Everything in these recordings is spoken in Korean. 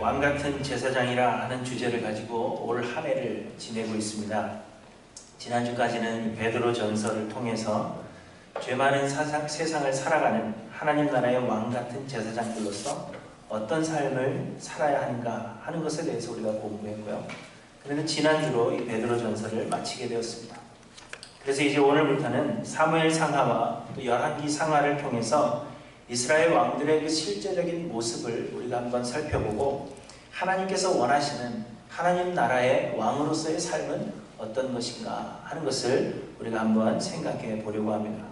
왕같은 제사장이라 하는 주제를 가지고 올 한 해를 지내고 있습니다. 지난주까지는 베드로 전서를 통해서 죄 많은 세상을 살아가는 하나님 나라의 왕같은 제사장들로서 어떤 삶을 살아야 하는가 하는 것에 대해서 우리가 공부했고요. 그런데 지난주로 이 베드로 전서를 마치게 되었습니다. 그래서 이제 오늘부터는 사무엘 상하와 또 열왕기 상하를 통해서 이스라엘 왕들의 그 실제적인 모습을 우리가 한번 살펴보고 하나님께서 원하시는 하나님 나라의 왕으로서의 삶은 어떤 것인가 하는 것을 우리가 한번 생각해 보려고 합니다.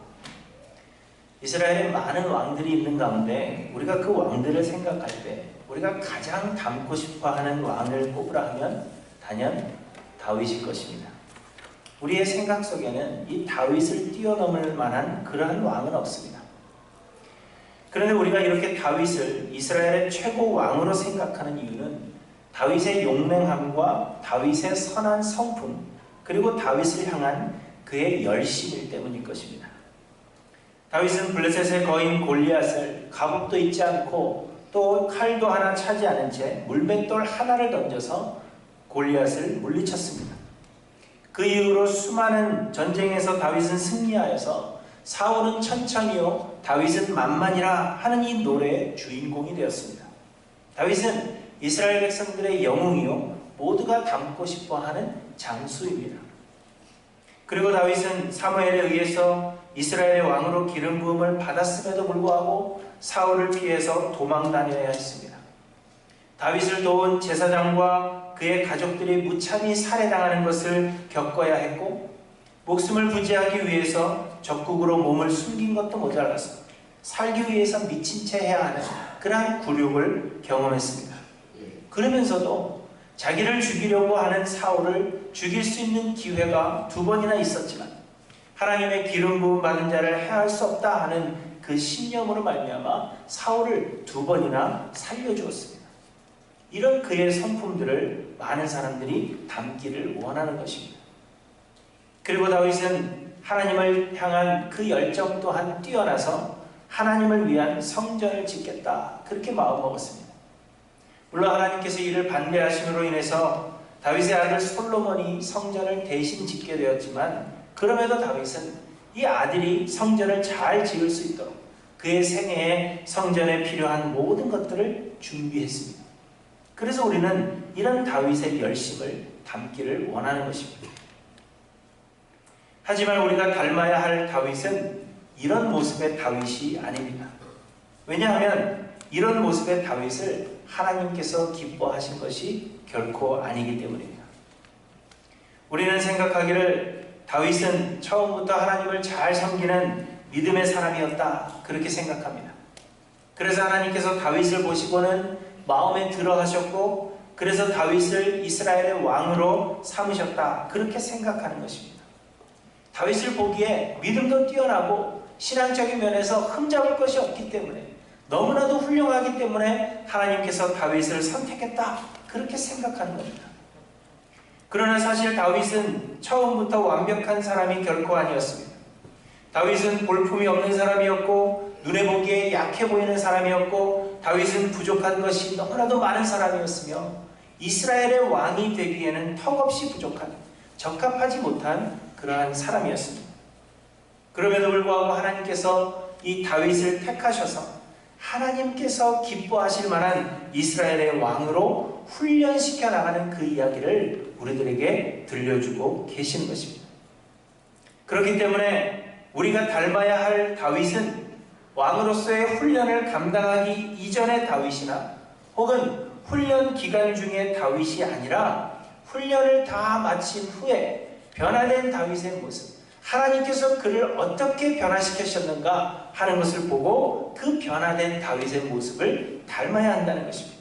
이스라엘에 많은 왕들이 있는 가운데 우리가 그 왕들을 생각할 때 우리가 가장 닮고 싶어 하는 왕을 꼽으라 하면 단연 다윗일 것입니다. 우리의 생각 속에는 이 다윗을 뛰어넘을 만한 그러한 왕은 없습니다. 그런데 우리가 이렇게 다윗을 이스라엘의 최고 왕으로 생각하는 이유는 다윗의 용맹함과 다윗의 선한 성품, 그리고 다윗을 향한 그의 열심일 때문일 것입니다. 다윗은 블레셋의 거인 골리앗을 갑옷도 입지 않고 또 칼도 하나 차지 않은 채 물맷돌 하나를 던져서 골리앗을 물리쳤습니다. 그 이후로 수많은 전쟁에서 다윗은 승리하여서 사울은 천천히요 다윗은 만만이라 하는 이 노래의 주인공이 되었습니다. 다윗은 이스라엘 백성들의 영웅이요 모두가 닮고 싶어하는 장수입니다. 그리고 다윗은 사무엘에 의해서 이스라엘의 왕으로 기름 부음을 받았음에도 불구하고 사울을 피해서 도망 다녀야 했습니다. 다윗을 도운 제사장과 그의 가족들이 무참히 살해당하는 것을 겪어야 했고 목숨을 부지하기 위해서 적국으로 몸을 숨긴 것도 모자라서 살기 위해서 미친 채 해야 하는 그러한 굴욕을 경험했습니다. 그러면서도 자기를 죽이려고 하는 사울을 죽일 수 있는 기회가 2번이나 있었지만 하나님의 기름 부음 받은 자를 해할 수 없다 하는 그 신념으로 말미암아 사울을 2번이나 살려주었습니다. 이런 그의 성품들을 많은 사람들이 담기를 원하는 것입니다. 그리고 다윗은 하나님을 향한 그 열정 또한 뛰어나서 하나님을 위한 성전을 짓겠다 그렇게 마음먹었습니다. 물론 하나님께서 이를 반대하심으로 인해서 다윗의 아들 솔로몬이 성전을 대신 짓게 되었지만 그럼에도 다윗은 이 아들이 성전을 잘 지을 수 있도록 그의 생애에 성전에 필요한 모든 것들을 준비했습니다. 그래서 우리는 이런 다윗의 열심을 담기를 원하는 것입니다. 하지만 우리가 닮아야 할 다윗은 이런 모습의 다윗이 아닙니다. 왜냐하면 이런 모습의 다윗을 하나님께서 기뻐하신 것이 결코 아니기 때문입니다. 우리는 생각하기를 다윗은 처음부터 하나님을 잘 섬기는 믿음의 사람이었다 그렇게 생각합니다. 그래서 하나님께서 다윗을 보시고는 마음에 들어 하셨고 그래서 다윗을 이스라엘의 왕으로 삼으셨다 그렇게 생각하는 것입니다. 다윗을 보기에 믿음도 뛰어나고 신앙적인 면에서 흠잡을 것이 없기 때문에 너무나도 훌륭하기 때문에 하나님께서 다윗을 선택했다 그렇게 생각하는 겁니다. 그러나 사실 다윗은 처음부터 완벽한 사람이 결코 아니었습니다. 다윗은 볼품이 없는 사람이었고 눈에 보기에 약해 보이는 사람이었고 다윗은 부족한 것이 너무나도 많은 사람이었으며 이스라엘의 왕이 되기에는 턱없이 부족한 적합하지 못한 그러한 사람이었습니다. 그럼에도 불구하고 하나님께서 이 다윗을 택하셔서 하나님께서 기뻐하실 만한 이스라엘의 왕으로 훈련시켜 나가는 그 이야기를 우리들에게 들려주고 계시는 것입니다. 그렇기 때문에 우리가 닮아야 할 다윗은 왕으로서의 훈련을 감당하기 이전의 다윗이나 혹은 훈련 기간 중의 다윗이 아니라 훈련을 다 마친 후에 변화된 다윗의 모습, 하나님께서 그를 어떻게 변화시키셨는가 하는 것을 보고 그 변화된 다윗의 모습을 닮아야 한다는 것입니다.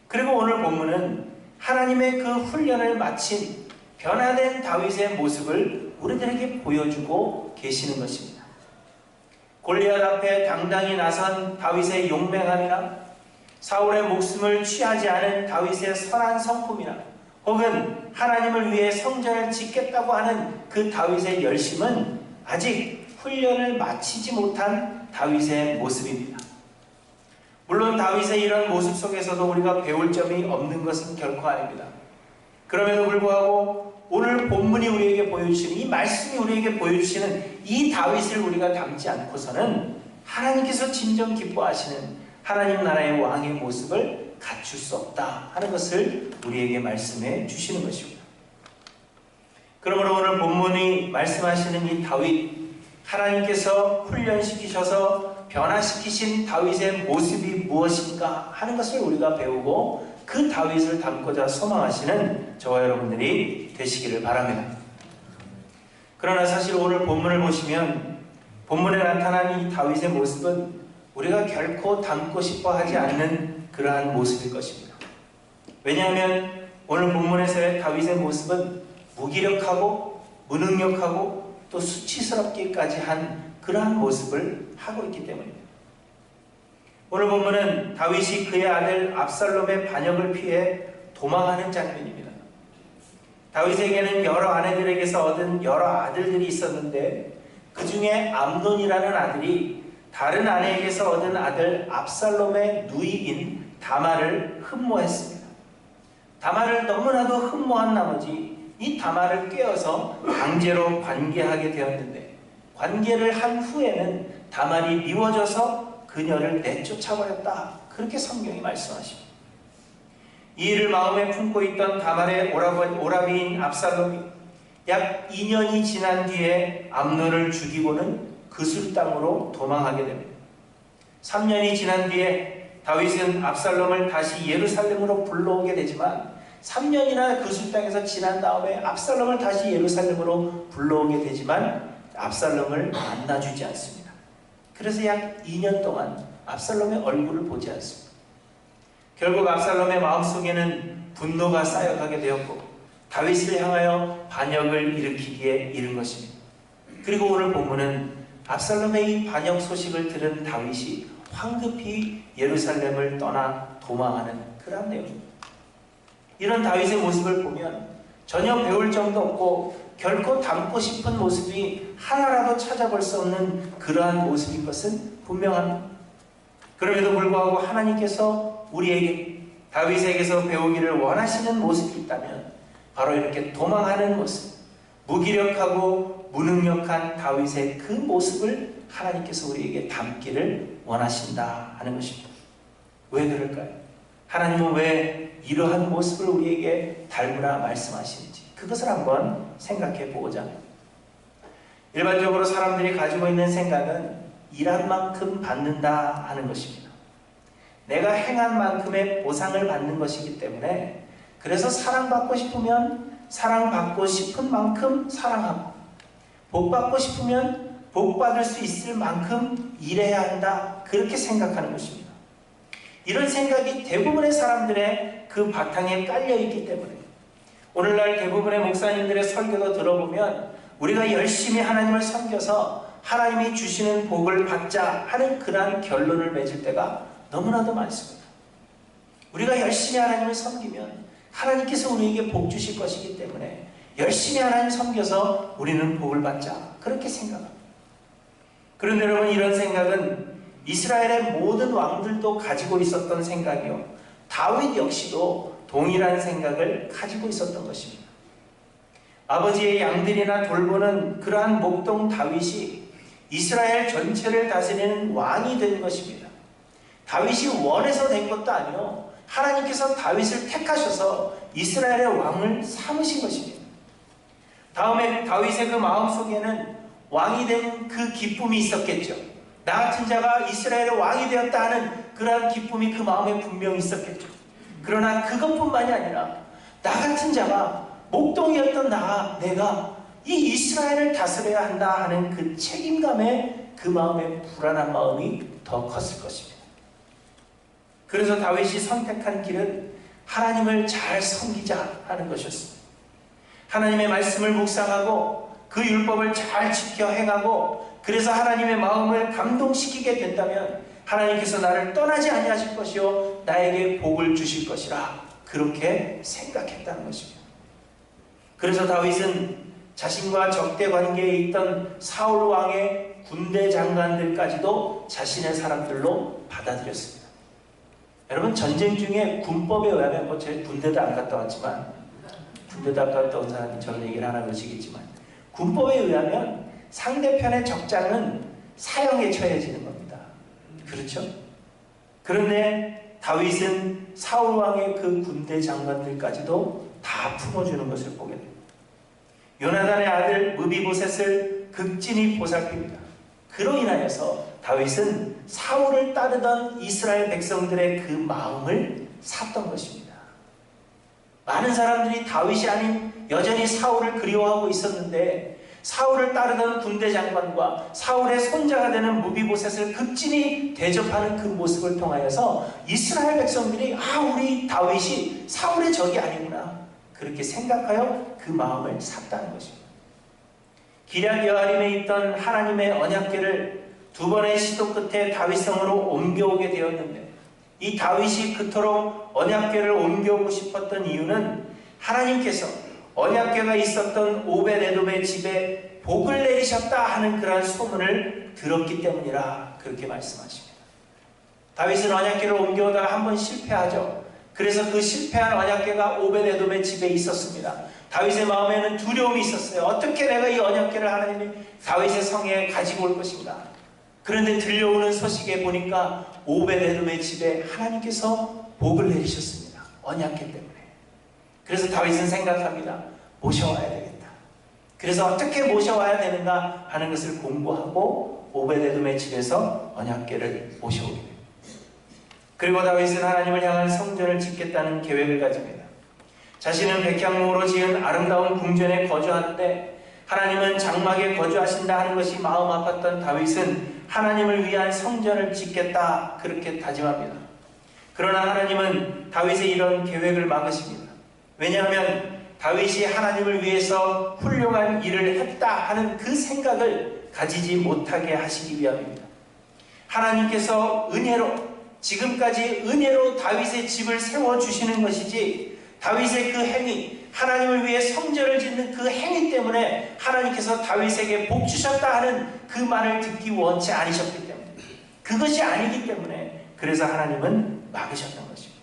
그리고 오늘 본문은 하나님의 그 훈련을 마친 변화된 다윗의 모습을 우리들에게 보여주고 계시는 것입니다. 골리앗 앞에 당당히 나선 다윗의 용맹함이나 사울의 목숨을 취하지 않은 다윗의 선한 성품이나 혹은 하나님을 위해 성전을 짓겠다고 하는 그 다윗의 열심은 아직 훈련을 마치지 못한 다윗의 모습입니다. 물론 다윗의 이런 모습 속에서도 우리가 배울 점이 없는 것은 결코 아닙니다. 그럼에도 불구하고 오늘 본문이 우리에게 보여주시는, 이 말씀이 우리에게 보여주시는 이 다윗을 우리가 닮지 않고서는 하나님께서 진정 기뻐하시는 하나님 나라의 왕의 모습을 갖출 수 없다 하는 것을 우리에게 말씀해 주시는 것입니다. 그러므로 오늘 본문이 말씀하시는 이 다윗, 하나님께서 훈련시키셔서 변화시키신 다윗의 모습이 무엇인가 하는 것을 우리가 배우고 그 다윗을 닮고자 소망하시는 저와 여러분들이 되시기를 바랍니다. 그러나 사실 오늘 본문을 보시면 본문에 나타난 이 다윗의 모습은 우리가 결코 닮고 싶어 하지 않는 그러한 모습일 것입니다. 왜냐하면 오늘 본문에서의 다윗의 모습은 무기력하고 무능력하고 또 수치스럽기까지 한 그러한 모습을 하고 있기 때문입니다. 오늘 본문은 다윗이 그의 아들 압살롬의 반역을 피해 도망하는 장면입니다. 다윗에게는 여러 아내들에게서 얻은 여러 아들들이 있었는데 그 중에 암논이라는 아들이 다른 아내에게서 얻은 아들 압살롬의 누이인 다말을 흠모했습니다. 다말을 너무나도 흠모한 나머지 이 다말을 꿰어서 강제로 관계하게 되었는데 관계를 한 후에는 다말이 미워져서 그녀를 내쫓아버렸다. 그렇게 성경이 말씀하십니다. 이 일을 마음에 품고 있던 다말의 오라비인 압살롬이 약 2년이 지난 뒤에 암논을 죽이고는 그술 땅으로 도망하게 됩니다. 3년이 지난 뒤에 다윗은 압살롬을 다시 예루살렘으로 불러오게 되지만 3년이나 그술 땅에서 지난 다음에 압살롬을 다시 예루살렘으로 불러오게 되지만 압살롬을 만나주지 않습니다. 그래서 약 2년 동안 압살롬의 얼굴을 보지 않습니다. 결국 압살롬의 마음속에는 분노가 쌓여가게 되었고 다윗을 향하여 반역을 일으키기에 이른 것입니다. 그리고 오늘 본문은 압살롬의 이 반역 소식을 들은 다윗이 황급히 예루살렘을 떠나 도망하는 그런 내용입니다. 이런 다윗의 모습을 보면 전혀 배울 점도 없고 결코 닮고 싶은 모습이 하나라도 찾아볼 수 없는 그러한 모습인 것은 분명합니다. 그럼에도 불구하고 하나님께서 우리에게 다윗에게서 배우기를 원하시는 모습이 있다면 바로 이렇게 도망하는 모습, 무기력하고 무능력한 다윗의 그 모습을 하나님께서 우리에게 담기를 원하신다 하는 것입니다. 왜 그럴까요? 하나님은 왜 이러한 모습을 우리에게 닮으라 말씀하시는지 그것을 한번 생각해 보고자 합니다. 일반적으로 사람들이 가지고 있는 생각은 일한 만큼 받는다 하는 것입니다. 내가 행한 만큼의 보상을 받는 것이기 때문에 그래서 사랑받고 싶으면 사랑받고 싶은 만큼 사랑하고 복받고 싶으면 복받을 수 있을 만큼 일해야 한다 그렇게 생각하는 것입니다. 이런 생각이 대부분의 사람들의 그 바탕에 깔려있기 때문에 오늘날 대부분의 목사님들의 설교도 들어보면 우리가 열심히 하나님을 섬겨서 하나님이 주시는 복을 받자 하는 그러한 결론을 맺을 때가 너무나도 많습니다. 우리가 열심히 하나님을 섬기면 하나님께서 우리에게 복 주실 것이기 때문에 열심히 하나님 섬겨서 우리는 복을 받자 그렇게 생각합니다. 그런데 여러분 이런 생각은 이스라엘의 모든 왕들도 가지고 있었던 생각이요 다윗 역시도 동일한 생각을 가지고 있었던 것입니다. 아버지의 양들이나 돌보는 그러한 목동 다윗이 이스라엘 전체를 다스리는 왕이 된 것입니다. 다윗이 원해서 된 것도 아니요 하나님께서 다윗을 택하셔서 이스라엘의 왕을 삼으신 것입니다. 다음에 다윗의 그 마음속에는 왕이 된 그 기쁨이 있었겠죠. 나 같은 자가 이스라엘의 왕이 되었다 하는 그러한 기쁨이 그 마음에 분명히 있었겠죠. 그러나 그것뿐만이 아니라 나 같은 자가 목동이었던 내가 이 이스라엘을 다스려야 한다 하는 그 책임감에 그 마음의 불안한 마음이 더 컸을 것입니다. 그래서 다윗이 선택한 길은 하나님을 잘 섬기자 하는 것이었습니다. 하나님의 말씀을 묵상하고 그 율법을 잘 지켜 행하고 그래서 하나님의 마음을 감동시키게 된다면 하나님께서 나를 떠나지 아니하실 것이요 나에게 복을 주실 것이라 그렇게 생각했다는 것입니다. 그래서 다윗은 자신과 적대 관계에 있던 사울 왕의 군대 장관들까지도 자신의 사람들로 받아들였습니다. 여러분, 전쟁 중에 군법에 의하면, 뭐 제 군대도 안 갔다 왔지만, 군대도 안 갔다 온 사람이 저런 얘기를 하나 그러시겠지만, 군법에 의하면 상대편의 적장은 사형에 처해지는 겁니다. 그렇죠? 그런데 다윗은 사울 왕의 그 군대 장관들까지도 다 품어주는 것을 보게 됩니다. 요나단의 아들 무비보셋을 극진히 보살핍니다. 그로 인하여서 다윗은 사울을 따르던 이스라엘 백성들의 그 마음을 샀던 것입니다. 많은 사람들이 다윗이 아닌 여전히 사울을 그리워하고 있었는데, 사울을 따르던 군대 장관과 사울의 손자가 되는 무비보셋을 극진히 대접하는 그 모습을 통하여서 이스라엘 백성들이 우리 다윗이 사울의 적이 아니구나, 그렇게 생각하여 그 마음을 샀다는 것입니다. 기럇 여아림에 있던 하나님의 언약궤를 두 번의 시도 끝에 다윗성으로 옮겨오게 되었는데, 이 다윗이 그토록 언약궤를 옮겨오고 싶었던 이유는 하나님께서 언약궤가 있었던 오벳에돔의 집에 복을 내리셨다 하는 그러한 소문을 들었기 때문이라 그렇게 말씀하십니다. 다윗은 언약궤를 옮겨오다가 한번 실패하죠. 그래서 그 실패한 언약궤가 오벳에돔의 집에 있었습니다. 다윗의 마음에는 두려움이 있었어요. 어떻게 내가 이 언약궤를 하나님이 다윗의 성에 가지고 올 것인가. 그런데 들려오는 소식에 보니까 오벳에돔의 집에 하나님께서 복을 내리셨습니다. 언약궤 때문에. 그래서 다윗은 생각합니다. 모셔와야 되겠다. 그래서 어떻게 모셔와야 되는가 하는 것을 공부하고 오벳에돔의 집에서 언약궤를 모셔오게 됩니다. 그리고 다윗은 하나님을 향한 성전을 짓겠다는 계획을 가집니다. 자신은 백향목으로 지은 아름다운 궁전에 거주하는데 하나님은 장막에 거주하신다 하는 것이 마음 아팠던 다윗은 하나님을 위한 성전을 짓겠다, 그렇게 다짐합니다. 그러나 하나님은 다윗의 이런 계획을 막으십니다. 왜냐하면 다윗이 하나님을 위해서 훌륭한 일을 했다 하는 그 생각을 가지지 못하게 하시기 위함입니다. 하나님께서 지금까지 은혜로 다윗의 집을 세워주시는 것이지, 다윗의 그 행위, 하나님을 위해 성전을 짓는 그 행위 때문에 하나님께서 다윗에게 복 주셨다 하는 그 말을 듣기 원치 않으셨기 때문에, 그것이 아니기 때문에 그래서 하나님은 막으셨던 것입니다.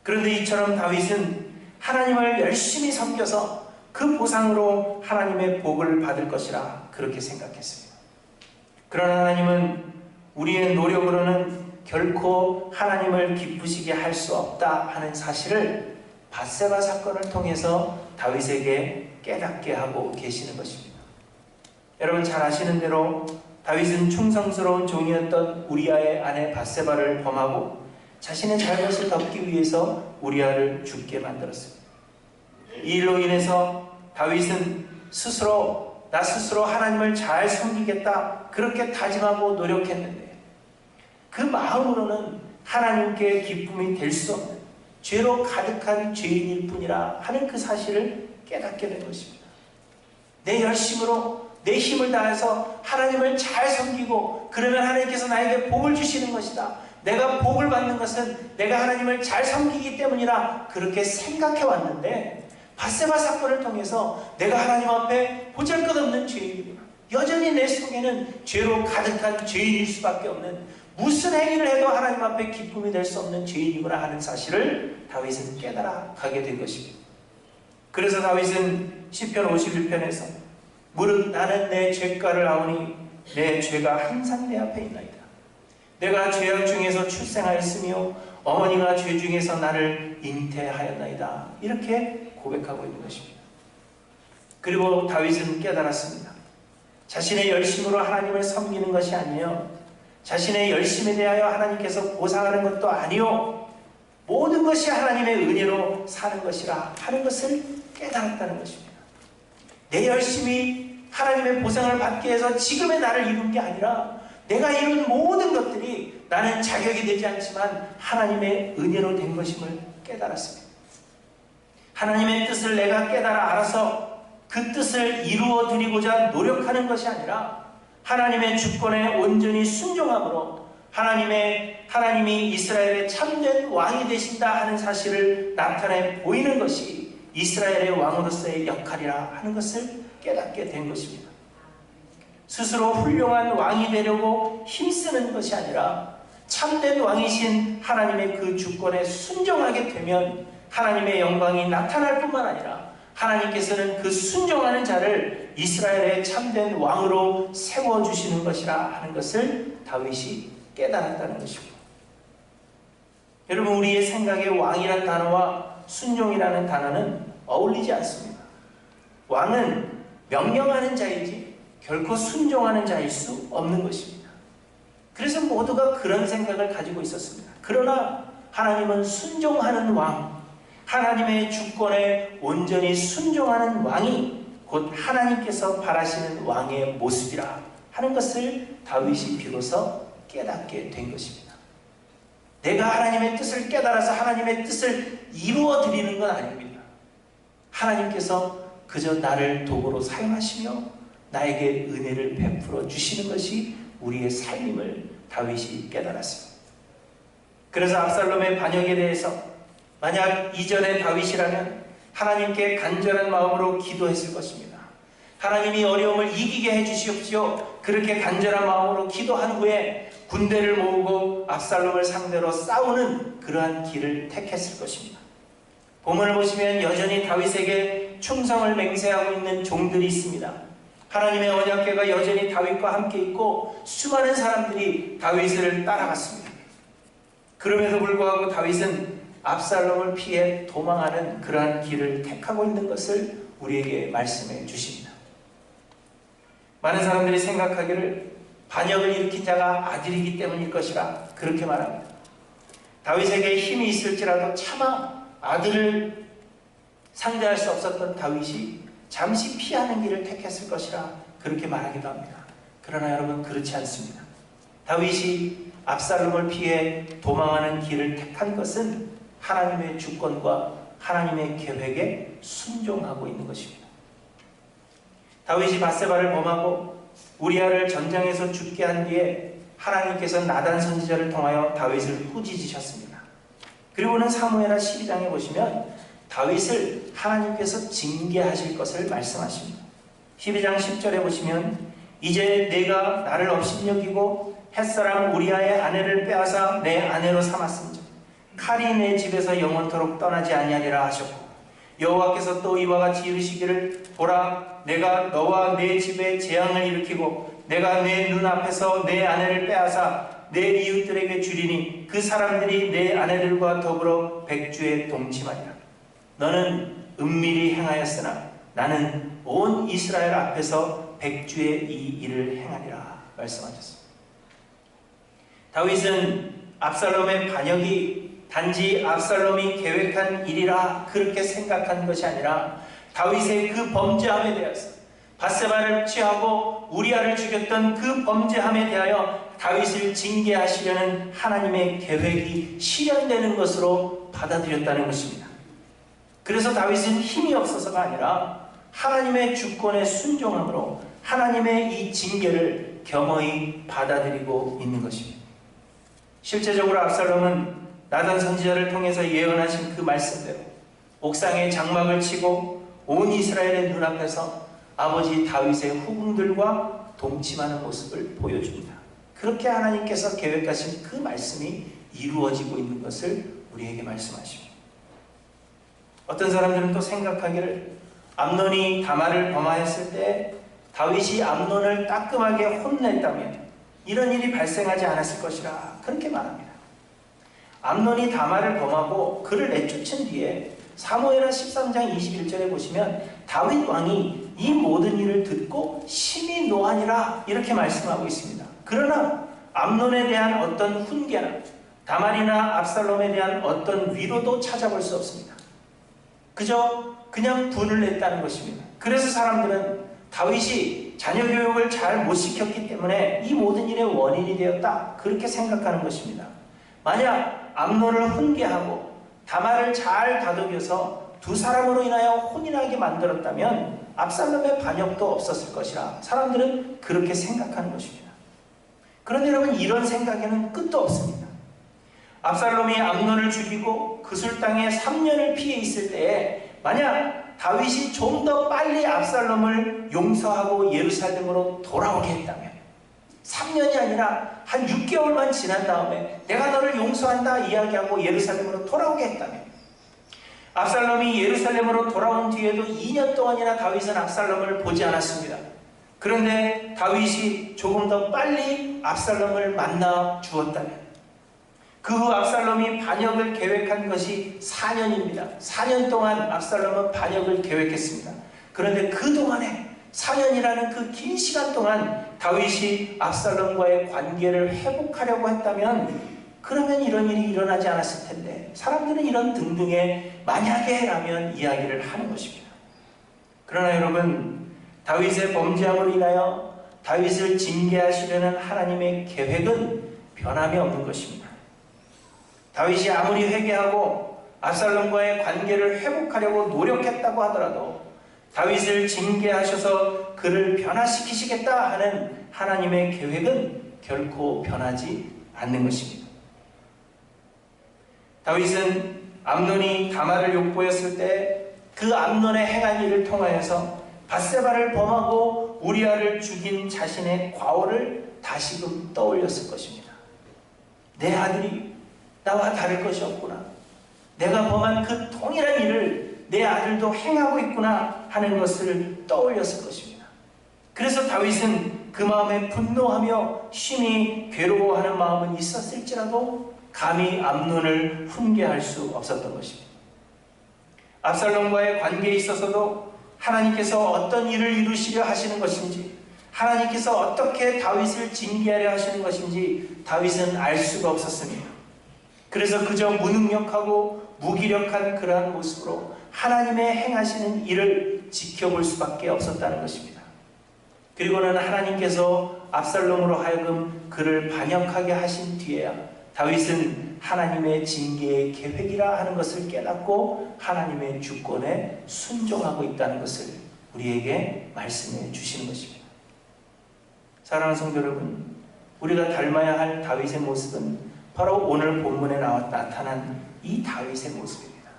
그런데 이처럼 다윗은 하나님을 열심히 섬겨서 그 보상으로 하나님의 복을 받을 것이라 그렇게 생각했습니다. 그러나 하나님은 우리의 노력으로는 결코 하나님을 기쁘시게 할 수 없다 하는 사실을 밧세바 사건을 통해서 다윗에게 깨닫게 하고 계시는 것입니다. 여러분 잘 아시는 대로 다윗은 충성스러운 종이었던 우리아의 아내 밧세바를 범하고 자신의 잘못을 덮기 위해서 우리아를 죽게 만들었습니다. 이 일로 인해서 다윗은 나 스스로 하나님을 잘 섬기겠다, 그렇게 다짐하고 노력했는데 그 마음으로는 하나님께 기쁨이 될 수 없는 죄로 가득한 죄인일 뿐이라 하는 그 사실을 깨닫게 된 것입니다. 내 열심으로 내 힘을 다해서 하나님을 잘 섬기고 그러면 하나님께서 나에게 복을 주시는 것이다. 내가 복을 받는 것은 내가 하나님을 잘 섬기기 때문이라 그렇게 생각해 왔는데, 밧세바 사건을 통해서 내가 하나님 앞에 보잘것없는 죄인이구나, 여전히 내 속에는 죄로 가득한 죄인일 수밖에 없는, 무슨 행위를 해도 하나님 앞에 기쁨이 될 수 없는 죄인이구나 하는 사실을 다윗은 깨달아 가게 된 것입니다. 그래서 다윗은 시편 51편에서 무릇 나는 내 죄가를 아오니 내 죄가 항상 내 앞에 있나이다. 내가 죄악 중에서 출생하였으며 어머니가 죄 중에서 나를 잉태하였나이다. 이렇게 고백하고 있는 것입니다. 그리고 다윗은 깨달았습니다. 자신의 열심으로 하나님을 섬기는 것이 아니요, 자신의 열심에 대하여 하나님께서 보상하는 것도 아니요, 모든 것이 하나님의 은혜로 사는 것이라 하는 것을 깨달았다는 것입니다. 내 열심이 하나님의 보상을 받기 위해서 지금의 나를 이룬 게 아니라 내가 이룬 모든 것들이 나는 자격이 되지 않지만 하나님의 은혜로 된 것임을 깨달았습니다. 하나님의 뜻을 내가 깨달아 알아서 그 뜻을 이루어 드리고자 노력하는 것이 아니라 하나님의 주권에 온전히 순종함으로 하나님이 이스라엘의 참된 왕이 되신다 하는 사실을 나타내 보이는 것이 이스라엘의 왕으로서의 역할이라 하는 것을 깨닫게 된 것입니다. 스스로 훌륭한 왕이 되려고 힘쓰는 것이 아니라 참된 왕이신 하나님의 그 주권에 순종하게 되면 하나님의 영광이 나타날 뿐만 아니라 하나님께서는 그 순종하는 자를 이스라엘의 참된 왕으로 세워주시는 것이라 하는 것을 다윗이 깨달았다는 것이고, 여러분, 우리의 생각에 왕이라는 단어와 순종이라는 단어는 어울리지 않습니다. 왕은 명령하는 자이지 결코 순종하는 자일 수 없는 것입니다. 그래서 모두가 그런 생각을 가지고 있었습니다. 그러나 하나님은 순종하는 왕, 하나님의 주권에 온전히 순종하는 왕이 곧 하나님께서 바라시는 왕의 모습이라 하는 것을 다윗이 비로소 깨닫게 된 것입니다. 내가 하나님의 뜻을 깨달아서 하나님의 뜻을 이루어 드리는 건 아닙니다. 하나님께서 그저 나를 도구로 사용하시며 나에게 은혜를 베풀어 주시는 것이 우리의 삶임을 다윗이 깨달았습니다. 그래서 압살롬의 반역에 대해서 만약 이전의 다윗이라면 하나님께 간절한 마음으로 기도했을 것입니다. 하나님이 어려움을 이기게 해주시옵시오. 그렇게 간절한 마음으로 기도한 후에 군대를 모으고 압살롬을 상대로 싸우는 그러한 길을 택했을 것입니다. 본문을 보시면 여전히 다윗에게 충성을 맹세하고 있는 종들이 있습니다. 하나님의 언약궤가 여전히 다윗과 함께 있고 수많은 사람들이 다윗을 따라갔습니다. 그럼에도 불구하고 다윗은 압살롬을 피해 도망하는 그러한 길을 택하고 있는 것을 우리에게 말씀해 주십니다. 많은 사람들이 생각하기를 반역을 일으킨 자가 아들이기 때문일 것이라 그렇게 말합니다. 다윗에게 힘이 있을지라도 차마 아들을 상대할 수 없었던 다윗이 잠시 피하는 길을 택했을 것이라 그렇게 말하기도 합니다. 그러나 여러분, 그렇지 않습니다. 다윗이 압살롬을 피해 도망하는 길을 택한 것은 하나님의 주권과 하나님의 계획에 순종하고 있는 것입니다. 다윗이 밧세바를 범하고 우리아를 전장에서 죽게 한 뒤에 하나님께서 나단 선지자를 통하여 다윗을 꾸짖으셨습니다. 그리고는 사무엘하 12장에 보시면 다윗을 하나님께서 징계하실 것을 말씀하십니다. 12장 10절에 보시면 이제 내가 나를 업신여기고 햇사람 우리아의 아내를 빼앗아 내 아내로 삼았음즉 칼이 내 집에서 영원토록 떠나지 아니하리라 하셨고, 여호와께서 또 이와 같이 이르시기를 보라, 내가 너와 내 집에 재앙을 일으키고 내가 내 눈앞에서 내 아내를 빼앗아 내 이웃들에게 주리니 그 사람들이 내 아내들과 더불어 백주에 동침하리라. 너는 은밀히 행하였으나 나는 온 이스라엘 앞에서 백주의 이 일을 행하리라 말씀하셨습니다. 다윗은 압살롬의 반역이 단지 압살롬이 계획한 일이라 그렇게 생각한 것이 아니라 다윗의 그 범죄함에 대해서, 밧세바를 취하고 우리아를 죽였던 그 범죄함에 대하여 다윗을 징계하시려는 하나님의 계획이 실현되는 것으로 받아들였다는 것입니다. 그래서 다윗은 힘이 없어서가 아니라 하나님의 주권에 순종함으로 하나님의 이 징계를 겸허히 받아들이고 있는 것입니다. 실제적으로 압살롬은 나단 선지자를 통해서 예언하신 그 말씀대로 옥상에 장막을 치고 온 이스라엘의 눈앞에서 아버지 다윗의 후궁들과 동침하는 모습을 보여줍니다. 그렇게 하나님께서 계획하신 그 말씀이 이루어지고 있는 것을 우리에게 말씀하십니다. 어떤 사람들은 또 생각하기를 암논이 다말을 범하였을 때 다윗이 암논을 따끔하게 혼냈다면 이런 일이 발생하지 않았을 것이라 그렇게 말합니다. 암논이 다말을 범하고 그를 내쫓은 뒤에 사무엘하 13장 21절에 보시면 다윗 왕이 이 모든 일을 듣고 심히 노하니라 이렇게 말씀하고 있습니다. 그러나 암논에 대한 어떤 훈계나 다말이나 압살롬에 대한 어떤 위로도 찾아볼 수 없습니다. 그냥 분을 냈다는 것입니다. 그래서 사람들은 다윗이 자녀 교육을 잘 못 시켰기 때문에 이 모든 일의 원인이 되었다 그렇게 생각하는 것입니다. 만약 암논을 훈계하고 다말을 잘 다독여서 두 사람으로 인하여 혼인하게 만들었다면 압살롬의 반역도 없었을 것이라 사람들은 그렇게 생각하는 것입니다. 그런데 여러분, 이런 생각에는 끝도 없습니다. 압살롬이 암논을 죽이고 그술 땅에 3년을 피해 있을 때에 만약 다윗이 좀 더 빨리 압살롬을 용서하고 예루살렘으로 돌아오게 했다면, 3년이 아니라 한 6개월만 지난 다음에 내가 너를 용서한다 이야기하고 예루살렘으로 돌아오게 했다며. 압살롬이 예루살렘으로 돌아온 뒤에도 2년 동안이나 다윗은 압살롬을 보지 않았습니다. 그런데 다윗이 조금 더 빨리 압살롬을 만나 주었다면, 그 후 압살롬이 반역을 계획한 것이 4년입니다. 4년 동안 압살롬은 반역을 계획했습니다. 그런데 그동안에 4년이라는 그 긴 시간 동안 다윗이 압살롬과의 관계를 회복하려고 했다면, 그러면 이런 일이 일어나지 않았을 텐데, 사람들은 이런 등등의 만약에라면 이야기를 하는 것입니다. 그러나 여러분, 다윗의 범죄함으로 인하여 다윗을 징계하시려는 하나님의 계획은 변함이 없는 것입니다. 다윗이 아무리 회개하고 압살롬과의 관계를 회복하려고 노력했다고 하더라도 다윗을 징계하셔서 그를 변화시키시겠다 하는 하나님의 계획은 결코 변하지 않는 것입니다. 다윗은 암논이 다말을 욕보였을 때 그 암논의 행한 일을 통하여서 밧세바를 범하고 우리아를 죽인 자신의 과오를 다시금 떠올렸을 것입니다. 내 아들이 나와 다를 것이 없구나. 내가 범한 그 동일한 일을 내 아들도 행하고 있구나 하는 것을 떠올렸을 것입니다. 그래서 다윗은 그 마음에 분노하며 심히 괴로워하는 마음은 있었을지라도 감히 암논을 훈계할 수 없었던 것입니다. 압살롬과의 관계에 있어서도 하나님께서 어떤 일을 이루시려 하시는 것인지, 하나님께서 어떻게 다윗을 징계하려 하시는 것인지 다윗은 알 수가 없었습니다. 그래서 그저 무능력하고 무기력한 그러한 모습으로 하나님의 행하시는 일을 지켜볼 수밖에 없었다는 것입니다. 그리고는 하나님께서 압살롬으로 하여금 그를 반역하게 하신 뒤에야 다윗은 하나님의 징계의 계획이라 하는 것을 깨닫고 하나님의 주권에 순종하고 있다는 것을 우리에게 말씀해 주시는 것입니다. 사랑하는 성도 여러분, 우리가 닮아야 할 다윗의 모습은 바로 오늘 본문에 나타난 이 다윗의 모습입니다.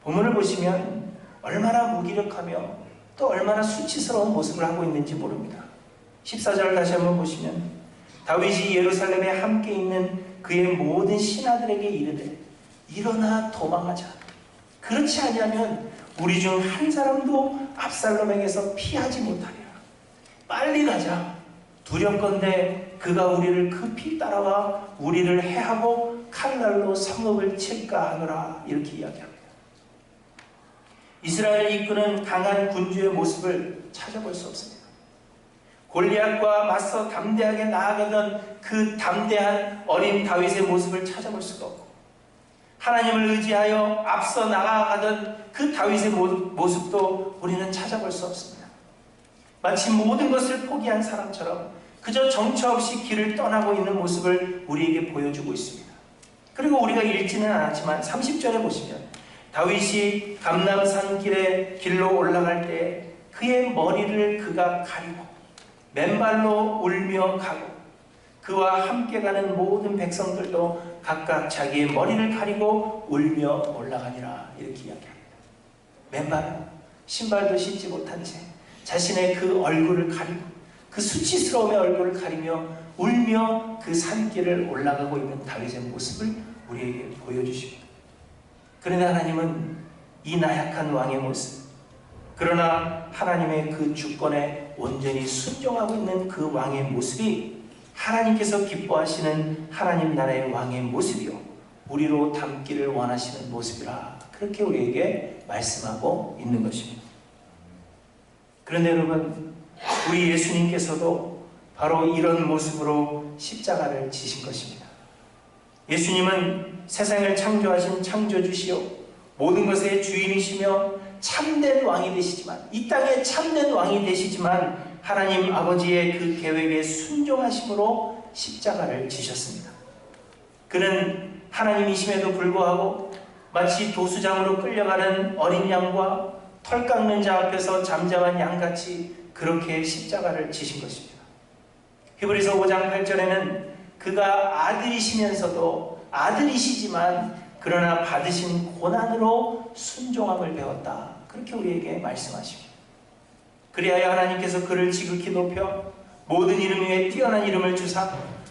본문을 보시면 얼마나 무기력하며 또 얼마나 수치스러운 모습을 하고 있는지 모릅니다. 14절 다시 한번 보시면 다윗이 예루살렘에 함께 있는 그의 모든 신하들에게 이르되 일어나 도망하자. 그렇지 아니하면 우리 중 한 사람도 압살롬에게서 피하지 못하리라. 빨리 가자. 두렵건대 그가 우리를 급히 따라와 우리를 해하고 칼날로 성읍을 칠까 하노라. 이렇게 이야기합니다. 이스라엘을 이끄는 강한 군주의 모습을 찾아볼 수 없습니다. 골리앗과 맞서 담대하게 나아가던 그 담대한 어린 다윗의 모습을 찾아볼 수가 없고, 하나님을 의지하여 앞서 나아가던 그 다윗의 모습도 우리는 찾아볼 수 없습니다. 마치 모든 것을 포기한 사람처럼 그저 정처 없이 길을 떠나고 있는 모습을 우리에게 보여주고 있습니다. 그리고 우리가 읽지는 않았지만 30절에 보시면 다윗이 감람산 길로 올라갈 때 그의 머리를 그가 가리고 맨발로 울며 가고 그와 함께 가는 모든 백성들도 각각 자기의 머리를 가리고 울며 올라가니라. 이렇게 이야기합니다. 맨발로 신발도 신지 못한 채 자신의 그 얼굴을 가리고 그 수치스러움의 얼굴을 가리며 울며 그 산길을 올라가고 있는 다윗의 모습을 우리에게 보여주십니다. 그런데 하나님은 이 나약한 왕의 모습, 그러나 하나님의 그 주권에 온전히 순종하고 있는 그 왕의 모습이 하나님께서 기뻐하시는 하나님 나라의 왕의 모습이요 우리로 닮기를 원하시는 모습이라, 그렇게 우리에게 말씀하고 있는 것입니다. 그런데 여러분, 우리 예수님께서도 바로 이런 모습으로 십자가를 지신 것입니다. 예수님은 세상을 창조하신 창조주시요 모든 것의 주인이시며 참된 왕이 되시지만, 이 땅에 참된 왕이 되시지만 하나님 아버지의 그 계획에 순종하심으로 십자가를 지셨습니다. 그는 하나님이심에도 불구하고 마치 도수장으로 끌려가는 어린 양과 털 깎는 자 앞에서 잠잠한 양같이 그렇게 십자가를 지신 것입니다. 히브리서 5장 8절에는 그가 아들이시면서도 아들이시지만 그러나 받으신 고난으로 순종함을 배웠다. 그렇게 우리에게 말씀하십니다. 그리하여 하나님께서 그를 지극히 높여 모든 이름 위에 뛰어난 이름을 주사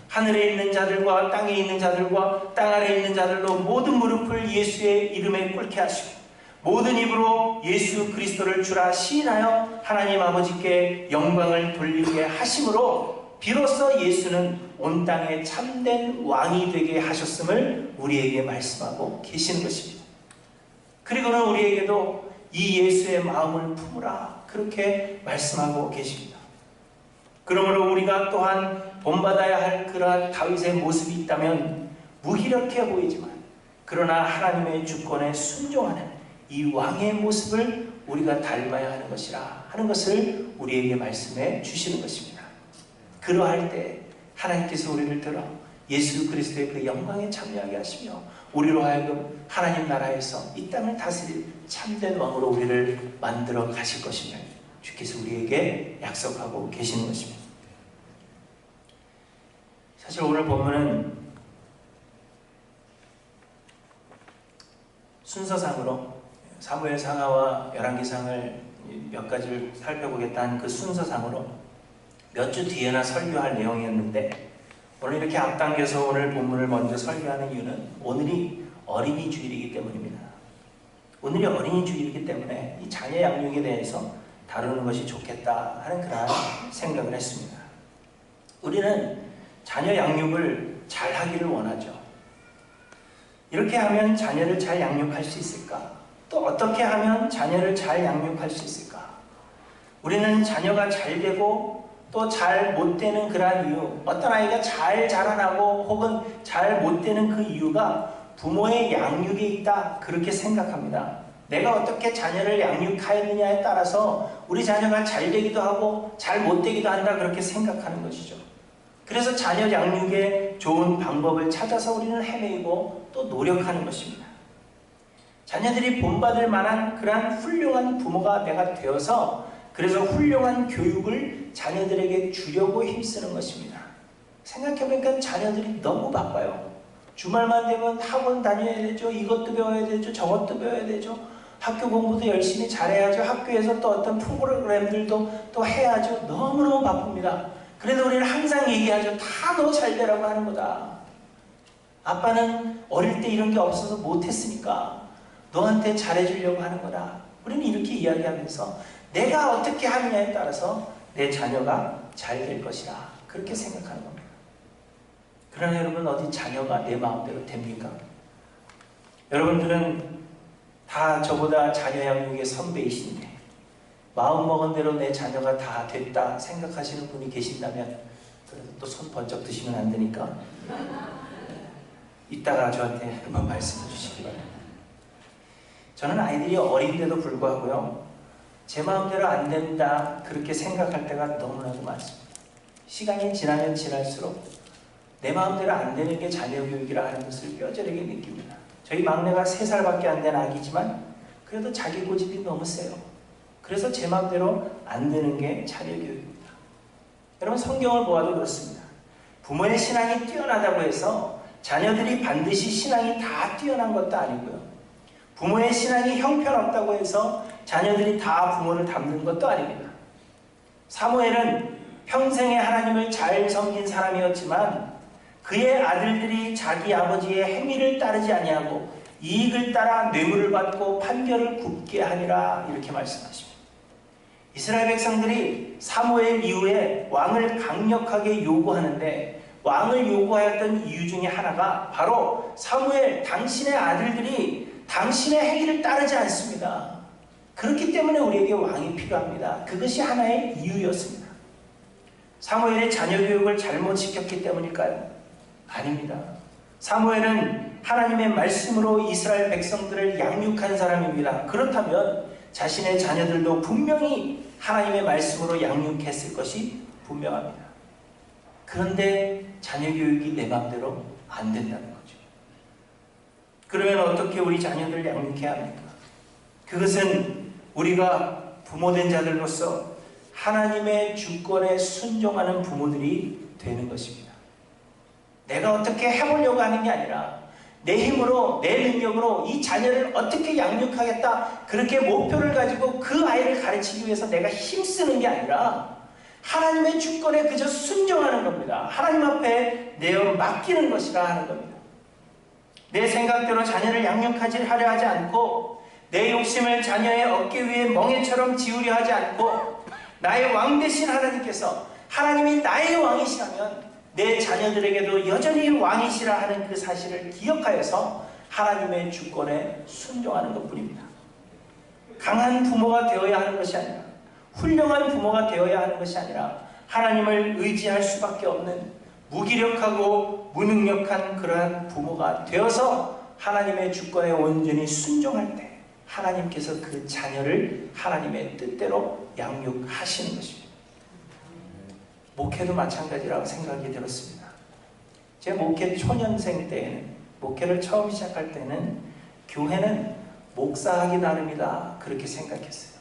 하늘에 있는 자들과 땅에 있는 자들과 땅 아래에 있는 자들로 모든 무릎을 예수의 이름에 꿇게 하시고 모든 입으로 예수 그리스도를 주라 시인하여 하나님 아버지께 영광을 돌리게 하심으로 비로소 예수는 온 땅에 참된 왕이 되게 하셨음을 우리에게 말씀하고 계시는 것입니다. 그리고는 우리에게도 이 예수의 마음을 품으라 그렇게 말씀하고 계십니다. 그러므로 우리가 또한 본받아야 할 그러한 다윗의 모습이 있다면 무기력해 보이지만 그러나 하나님의 주권에 순종하는 이 왕의 모습을 우리가 닮아야 하는 것이라 하는 것을 우리에게 말씀해 주시는 것입니다. 그러할 때 하나님께서 우리를 들어 예수 그리스도의 그 영광에 참여하게 하시며 우리로 하여금 하나님 나라에서 이 땅을 다스릴 참된 왕으로 우리를 만들어 가실 것이며 주께서 우리에게 약속하고 계시는 것입니다. 사실 오늘 본문은 순서상으로 사무엘상하와 열왕기상을 몇 가지를 살펴보겠다는 그 순서상으로 몇 주 뒤에나 설교할 내용이었는데 오늘 이렇게 앞당겨서 오늘 본문을 먼저 설교하는 이유는 오늘이 어린이 주일이기 때문입니다. 오늘이 어린이 주일이기 때문에 이 자녀 양육에 대해서 다루는 것이 좋겠다 하는 그런 생각을 했습니다. 우리는 자녀 양육을 잘 하기를 원하죠. 이렇게 하면 자녀를 잘 양육할 수 있을까? 또 어떻게 하면 자녀를 잘 양육할 수 있을까? 우리는 자녀가 잘 되고 또 잘 못 되는 그러한 이유, 어떤 아이가 잘 자라나고 혹은 잘 못 되는 그 이유가 부모의 양육에 있다 그렇게 생각합니다. 내가 어떻게 자녀를 양육하였느냐에 따라서 우리 자녀가 잘 되기도 하고 잘 못 되기도 한다 그렇게 생각하는 것이죠. 그래서 자녀 양육의 좋은 방법을 찾아서 우리는 헤매이고 또 노력하는 것입니다. 자녀들이 본받을 만한 그러한 훌륭한 부모가 내가 되어서 그래서 훌륭한 교육을 자녀들에게 주려고 힘쓰는 것입니다. 생각해보니까 자녀들이 너무 바빠요. 주말만 되면 학원 다녀야 되죠. 이것도 배워야 되죠. 저것도 배워야 되죠. 학교 공부도 열심히 잘해야죠. 학교에서 또 어떤 프로그램들도 또 해야죠. 너무너무 바쁩니다. 그래도 우리는 항상 얘기하죠. 다 너 잘 되라고 하는 거다. 아빠는 어릴 때 이런 게 없어서 못했으니까 너한테 잘해주려고 하는 거다. 우리는 이렇게 이야기하면서 내가 어떻게 하느냐에 따라서 내 자녀가 잘 될 것이라 그렇게 생각하는 겁니다. 그러나 여러분 어디 자녀가 내 마음대로 됩니까? 여러분들은 다 저보다 자녀 양육의 선배이신데 마음먹은 대로 내 자녀가 다 됐다 생각하시는 분이 계신다면 그래도 또 손 번쩍 드시면 안 되니까 이따가 저한테 한번 말씀해 주시기 바랍니다. 저는 아이들이 어린데도 불구하고요 제 마음대로 안 된다 그렇게 생각할 때가 너무나도 많습니다. 시간이 지나면 지날수록 내 마음대로 안 되는 게 자녀 교육이라 하는 것을 뼈저리게 느낍니다. 저희 막내가 3살밖에 안 된 아기지만 그래도 자기 고집이 너무 세요. 그래서 제 마음대로 안 되는 게 자녀 교육입니다. 여러분 성경을 보아도 그렇습니다. 부모의 신앙이 뛰어나다고 해서 자녀들이 반드시 신앙이 다 뛰어난 것도 아니고요. 부모의 신앙이 형편없다고 해서 자녀들이 다 부모를 닮는 것도 아닙니다. 사무엘은 평생에 하나님을 잘 섬긴 사람이었지만 그의 아들들이 자기 아버지의 행위를 따르지 아니하고 이익을 따라 뇌물을 받고 판결을 굽게 하니라 이렇게 말씀하십니다. 이스라엘 백성들이 사무엘 이후에 왕을 강력하게 요구하는데 왕을 요구하였던 이유 중에 하나가 바로 사무엘 당신의 아들들이 당신의 행위를 따르지 않습니다. 그렇기 때문에 우리에게 왕이 필요합니다. 그것이 하나의 이유였습니다. 사무엘의 자녀 교육을 잘못 시켰기 때문일까요? 아닙니다. 사무엘은 하나님의 말씀으로 이스라엘 백성들을 양육한 사람입니다. 그렇다면 자신의 자녀들도 분명히 하나님의 말씀으로 양육했을 것이 분명합니다. 그런데 자녀 교육이 내 마음대로 안 된다는 거죠. 그러면 어떻게 우리 자녀들을 양육해야 합니까? 그것은 우리가 부모된 자들로서 하나님의 주권에 순종하는 부모들이 되는 것입니다. 내가 어떻게 해보려고 하는 게 아니라 내 힘으로 내 능력으로 이 자녀를 어떻게 양육하겠다 그렇게 목표를 가지고 그 아이를 가르치기 위해서 내가 힘쓰는 게 아니라 하나님의 주권에 그저 순종하는 겁니다. 하나님 앞에 내어 맡기는 것이라 하는 겁니다. 내 생각대로 자녀를 양육하려 하지 않고 내 욕심을 자녀의 어깨 위에 멍에처럼 지우려 하지 않고 나의 왕 되신 하나님께서 하나님이 나의 왕이시라면 내 자녀들에게도 여전히 왕이시라 하는 그 사실을 기억하여서 하나님의 주권에 순종하는 것뿐입니다. 강한 부모가 되어야 하는 것이 아니라, 훌륭한 부모가 되어야 하는 것이 아니라 하나님을 의지할 수밖에 없는 무기력하고 무능력한 그러한 부모가 되어서 하나님의 주권에 온전히 순종할 때 하나님께서 그 자녀를 하나님의 뜻대로 양육하시는 것입니다. 목회도 마찬가지라고 생각이 들었습니다. 제 목회 초년생 때에는, 목회를 처음 시작할 때는 교회는 목사하기 나름이다 그렇게 생각했어요.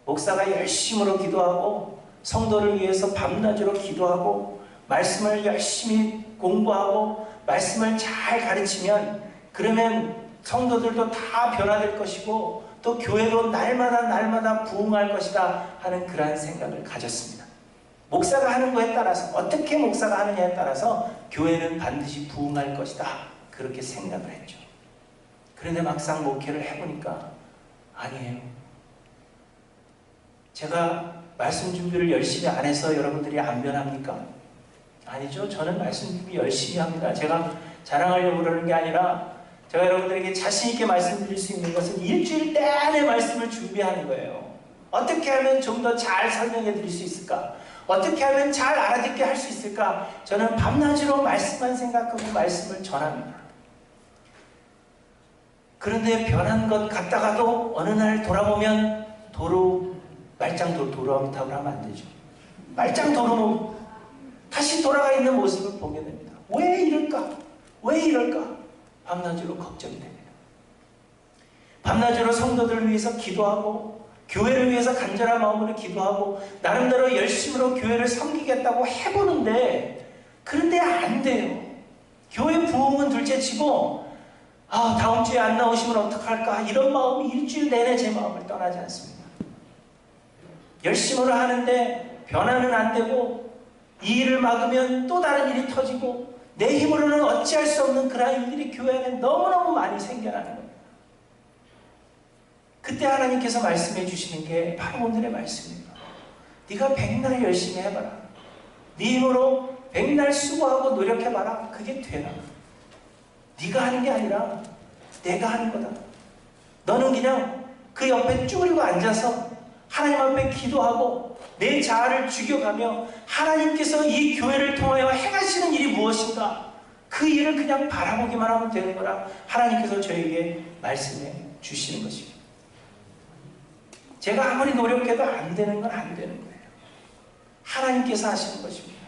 목사가 열심으로 기도하고 성도를 위해서 밤낮으로 기도하고 말씀을 열심히 공부하고 말씀을 잘 가르치면 그러면 성도들도 다 변화될 것이고 또 교회도 날마다 부흥할 것이다 하는 그러한 생각을 가졌습니다. 목사가 하는 거에 따라서, 어떻게 목사가 하느냐에 따라서 교회는 반드시 부흥할 것이다 그렇게 생각을 했죠. 그런데 막상 목회를 해보니까 아니에요. 제가 말씀 준비를 열심히 안 해서 여러분들이 안 변합니까? 아니죠. 저는 말씀 준비 열심히 합니다. 제가 자랑하려고 그러는 게 아니라 제가 여러분들에게 자신 있게 말씀드릴 수 있는 것은 일주일 내내 말씀을 준비하는 거예요. 어떻게 하면 좀 더 잘 설명해 드릴 수 있을까? 어떻게 하면 잘 알아듣게 할 수 있을까? 저는 밤낮으로 말씀만 생각하고 말씀을 전합니다. 그런데 변한 것 같다가도 어느 날 돌아보면 말짱 도로미탑을 하면 안 되죠. 말짱 도로 다시 돌아가 있는 모습을 보게 됩니다. 왜 이럴까? 왜 이럴까? 밤낮으로 걱정이 됩니다. 밤낮으로 성도들을 위해서 기도하고 교회를 위해서 간절한 마음으로 기도하고 나름대로 열심으로 교회를 섬기겠다고 해보는데 그런데 안 돼요. 교회 부흥은 둘째치고 다음 주에 안 나오시면 어떡할까 이런 마음이 일주일 내내 제 마음을 떠나지 않습니다. 열심으로 하는데 변화는 안 되고 이 일을 막으면 또 다른 일이 터지고 내 힘으로는 어찌할 수 없는 그러한 일들이 교회 안에 너무너무 많이 생겨나는 겁니다. 그때 하나님께서 말씀해 주시는 게 바로 오늘의 말씀입니다. 네가 백날 열심히 해봐라. 네 힘으로 백날 수고하고 노력해봐라. 그게 되나? 네가 하는 게 아니라 내가 하는 거다. 너는 그냥 그 옆에 쭈그리고 앉아서 하나님 앞에 기도하고 내 자아를 죽여가며 하나님께서 이 교회를 통하여 행하시는 일이 무엇인가 그 일을 그냥 바라보기만 하면 되는 거라 하나님께서 저에게 말씀해 주시는 것입니다. 제가 아무리 노력해도 안 되는 건 안 되는 거예요. 하나님께서 하시는 것입니다.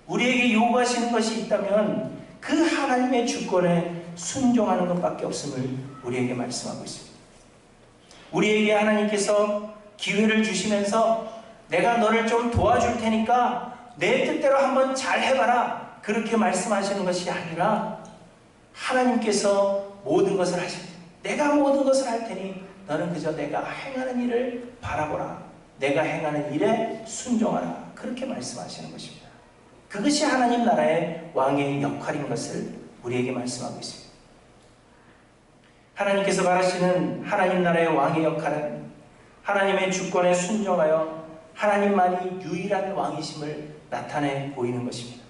우리에게 요구하시는 것이 있다면 그 하나님의 주권에 순종하는 것밖에 없음을 우리에게 말씀하고 있습니다. 우리에게 하나님께서 기회를 주시면서 내가 너를 좀 도와줄 테니까 내 뜻대로 한번 잘 해봐라 그렇게 말씀하시는 것이 아니라 하나님께서 모든 것을 하실 테니 내가 모든 것을 할 테니 너는 그저 내가 행하는 일을 바라보라. 내가 행하는 일에 순종하라. 그렇게 말씀하시는 것입니다. 그것이 하나님 나라의 왕의 역할인 것을 우리에게 말씀하고 있습니다. 하나님께서 말하시는 하나님 나라의 왕의 역할은 하나님의 주권에 순종하여 하나님만이 유일한 왕이심을 나타내 보이는 것입니다.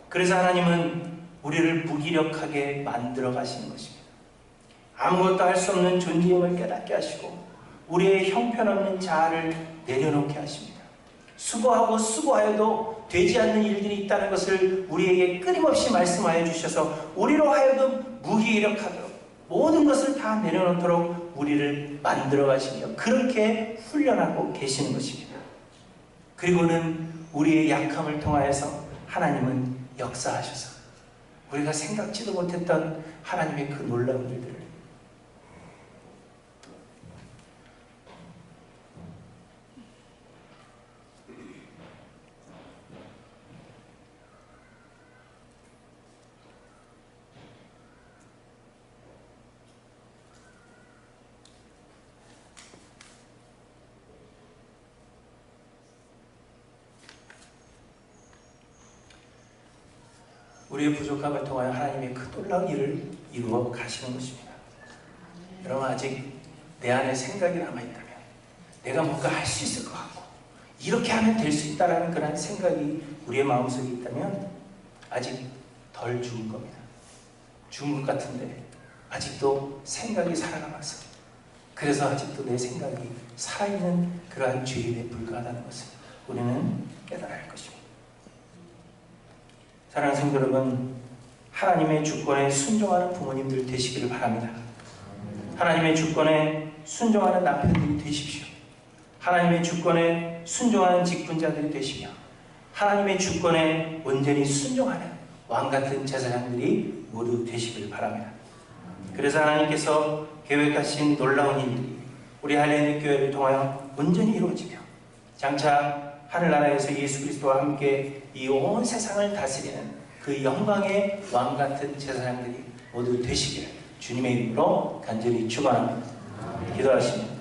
그래서 하나님은 우리를 무기력하게 만들어 가시는 것입니다. 아무것도 할 수 없는 존재임을 깨닫게 하시고 우리의 형편없는 자아를 내려놓게 하십니다. 수고하여도 되지 않는 일들이 있다는 것을 우리에게 끊임없이 말씀하여 주셔서 우리로 하여금 무기력하도록 모든 것을 다 내려놓도록 우리를 만들어 가시며 그렇게 훈련하고 계시는 것입니다. 그리고는 우리의 약함을 통하여서 하나님은 역사하셔서 우리가 생각지도 못했던 하나님의 그 놀라운 일들을 우리의 부족함을 통하여 하나님의 그 놀라운 일을 이루어 가시는 것입니다. 여러분, 아직 내 안에 생각이 남아있다면, 내가 뭔가 할 수 있을 것 같고 이렇게 하면 될 수 있다라는 그런 생각이 우리의 마음속에 있다면 아직 덜 죽은 겁니다. 죽은 것 같은데 아직도 생각이 살아남아서, 그래서 아직도 내 생각이 살아있는 그러한 죄인에 불과하다는 것을 우리는 깨달아야 할 것입니다. 사랑하는 성도 여러분, 하나님의 주권에 순종하는 부모님들 되시기를 바랍니다. 하나님의 주권에 순종하는 남편들이 되십시오. 하나님의 주권에 순종하는 직분자들이 되시며, 하나님의 주권에 온전히 순종하는 왕같은 제사장들이 모두 되시기를 바랍니다. 그래서 하나님께서 계획하신 놀라운 일들이 우리 할례인의 교회를 통하여 온전히 이루어지며, 장차 하늘나라에서 예수 그리스도와 함께 이 온 세상을 다스리는 그 영광의 왕같은 제사장들이 모두 되시기를 주님의 이름으로 간절히 축원합니다. 기도하십니다.